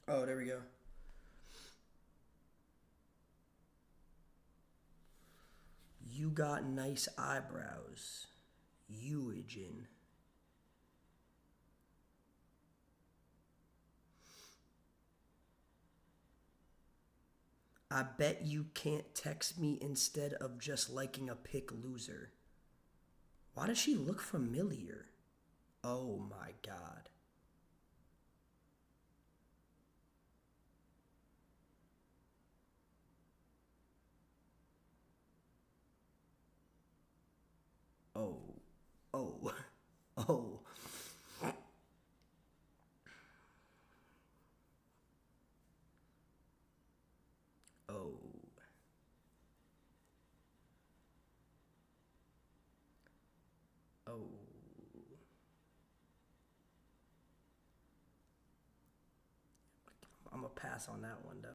Oh, there we go. You got nice eyebrows. Eugen. I bet you can't text me instead of just liking a pic loser. Why does she look familiar? Oh my god. Oh. Oh. Oh. Oh. Oh. I'm gonna pass on that one though.